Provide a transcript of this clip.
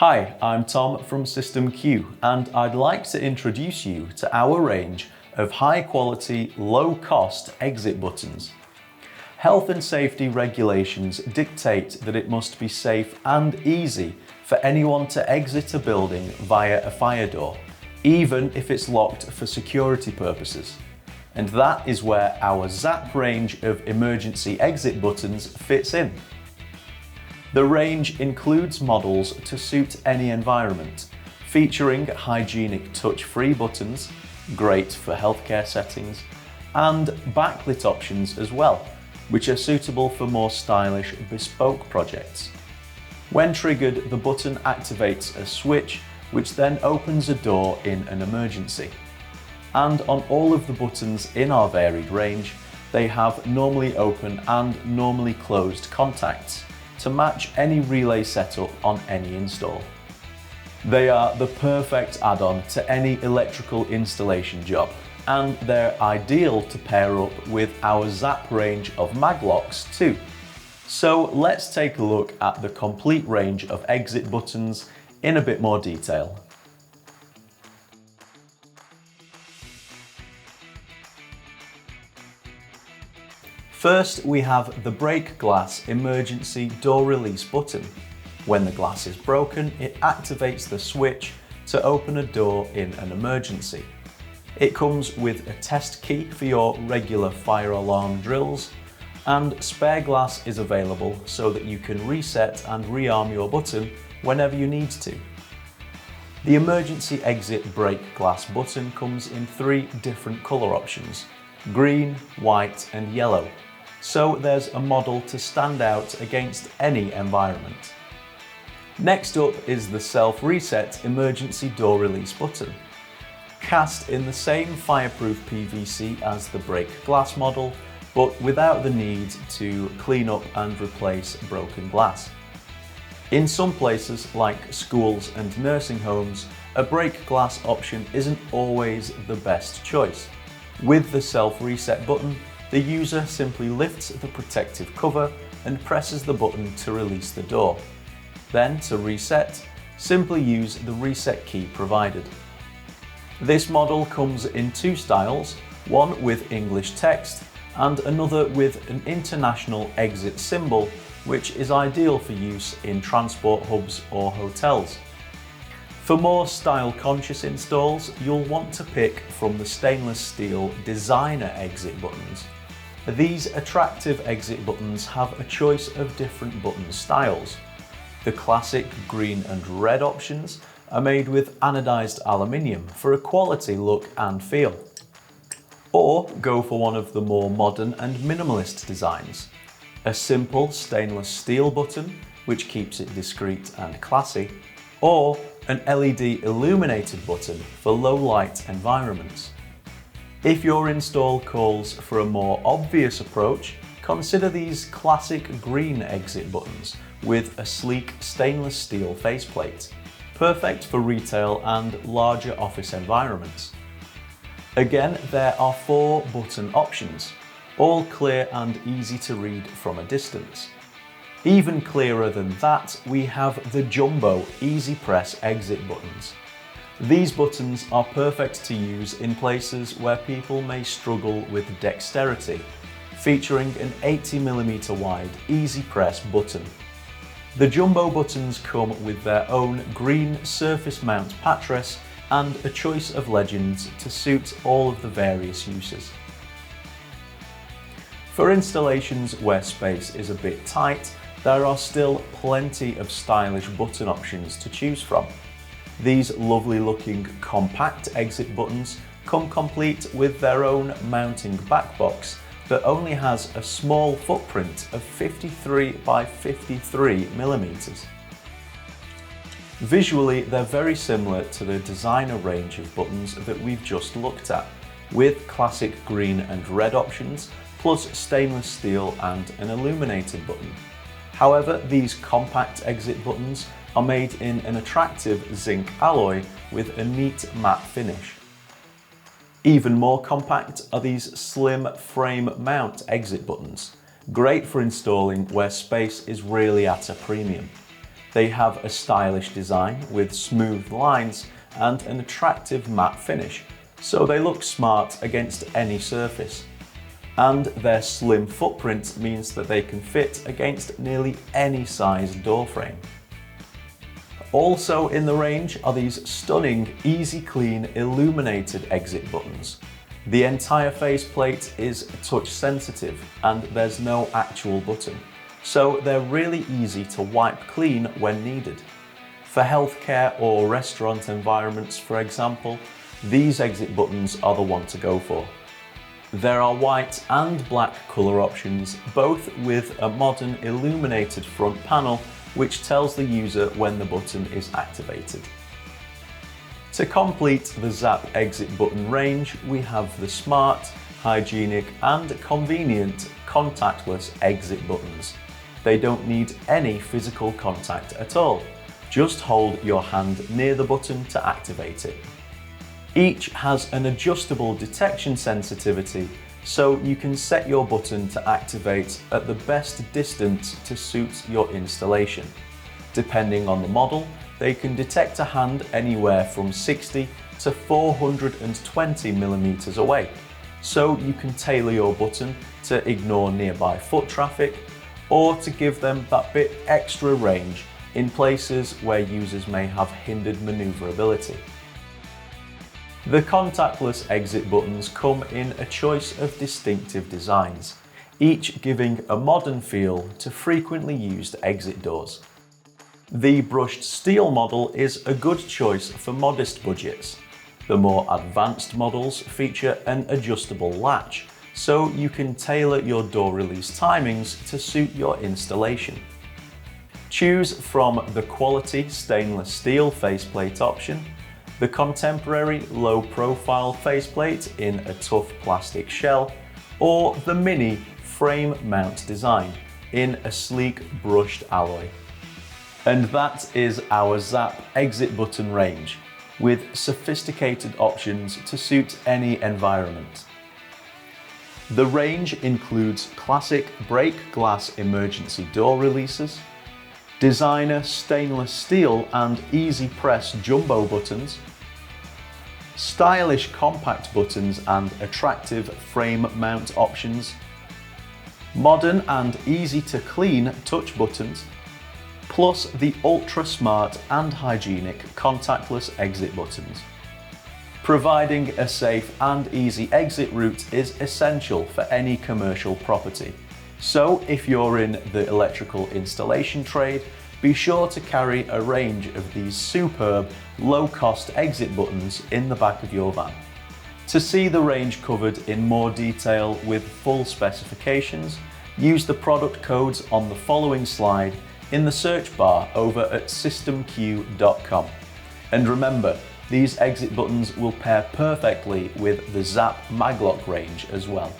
Hi, I'm Tom from System Q, and I'd like to introduce you to our range of high-quality, low-cost exit buttons. Health and safety regulations dictate that it must be safe and easy for anyone to exit a building via a fire door, even if it's locked for security purposes. And that is where our Zap range of emergency exit buttons fits in. The range includes models to suit any environment, featuring hygienic touch-free buttons, great for healthcare settings, and backlit options as well, which are suitable for more stylish, bespoke projects. When triggered, the button activates a switch, which then opens a door in an emergency. And on all of the buttons in our varied range, they have normally open and normally closed contacts to match any relay setup on any install. They are the perfect add-on to any electrical installation job, and they're ideal to pair up with our Zap range of mag locks too. So let's take a look at the complete range of exit buttons in a bit more detail. First, we have the break glass emergency door release button. When the glass is broken, it activates the switch to open a door in an emergency. It comes with a test key for your regular fire alarm drills, and spare glass is available so that you can reset and rearm your button whenever you need to. The emergency exit break glass button comes in 3 different colour options: green, white and yellow. So there's a model to stand out against any environment. Next up is the self-reset emergency door release button. Cast in the same fireproof PVC as the break glass model, but without the need to clean up and replace broken glass. In some places, like schools and nursing homes, a break glass option isn't always the best choice. With the self-reset button, the user simply lifts the protective cover and presses the button to release the door. Then, to reset, simply use the reset key provided. This model comes in 2 styles, one with English text and another with an international exit symbol, which is ideal for use in transport hubs or hotels. For more style-conscious installs, you'll want to pick from the stainless steel designer exit buttons. These attractive exit buttons have a choice of different button styles. The classic green and red options are made with anodized aluminium for a quality look and feel. Or go for one of the more modern and minimalist designs. A simple stainless steel button, which keeps it discreet and classy, or an LED illuminated button for low light environments. If your install calls for a more obvious approach, consider these classic green exit buttons with a sleek stainless steel faceplate, perfect for retail and larger office environments. Again, there are 4 button options, all clear and easy to read from a distance. Even clearer than that, we have the jumbo easy press exit buttons. These buttons are perfect to use in places where people may struggle with dexterity, featuring an 80mm wide easy press button. The jumbo buttons come with their own green surface mount pattress and a choice of legends to suit all of the various uses. For installations where space is a bit tight, there are still plenty of stylish button options to choose from. These lovely looking compact exit buttons come complete with their own mounting back box that only has a small footprint of 53 by 53 millimeters. Visually, they're very similar to the designer range of buttons that we've just looked at, with classic green and red options, plus stainless steel and an illuminated button. However, these compact exit buttons are made in an attractive zinc alloy with a neat matte finish. Even more compact are these slim frame mount exit buttons, great for installing where space is really at a premium. They have a stylish design with smooth lines and an attractive matte finish, so they look smart against any surface. And their slim footprint means that they can fit against nearly any size door frame. Also in the range are these stunning, easy clean illuminated exit buttons. The entire faceplate is touch sensitive and there's no actual button, so they're really easy to wipe clean when needed. For healthcare or restaurant environments, for example, these exit buttons are the one to go for. There are white and black colour options, both with a modern illuminated front panel which tells the user when the button is activated. To complete the Zap Exit Button range, we have the smart, hygienic and convenient contactless exit buttons. They don't need any physical contact at all. Just hold your hand near the button to activate it. Each has an adjustable detection sensitivity, so you can set your button to activate at the best distance to suit your installation. Depending on the model, they can detect a hand anywhere from 60 to 420 millimeters away, so you can tailor your button to ignore nearby foot traffic or to give them that bit extra range in places where users may have hindered maneuverability. The contactless exit buttons come in a choice of distinctive designs, each giving a modern feel to frequently used exit doors. The brushed steel model is a good choice for modest budgets. The more advanced models feature an adjustable latch, so you can tailor your door release timings to suit your installation. Choose from the quality stainless steel faceplate option, the contemporary low-profile faceplate in a tough plastic shell, or the mini frame mount design in a sleek brushed alloy. And that is our Zap Exit Button range, with sophisticated options to suit any environment. The range includes classic break glass emergency door releases, designer stainless steel and easy press jumbo buttons, stylish compact buttons and attractive frame mount options, modern and easy to clean touch buttons, plus the ultra smart and hygienic contactless exit buttons. Providing a safe and easy exit route is essential for any commercial property. So if you're in the electrical installation trade, be sure to carry a range of these superb low-cost exit buttons in the back of your van. To see the range covered in more detail with full specifications, use the product codes on the following slide in the search bar over at systemq.com. And remember, these exit buttons will pair perfectly with the Zap Maglock range as well.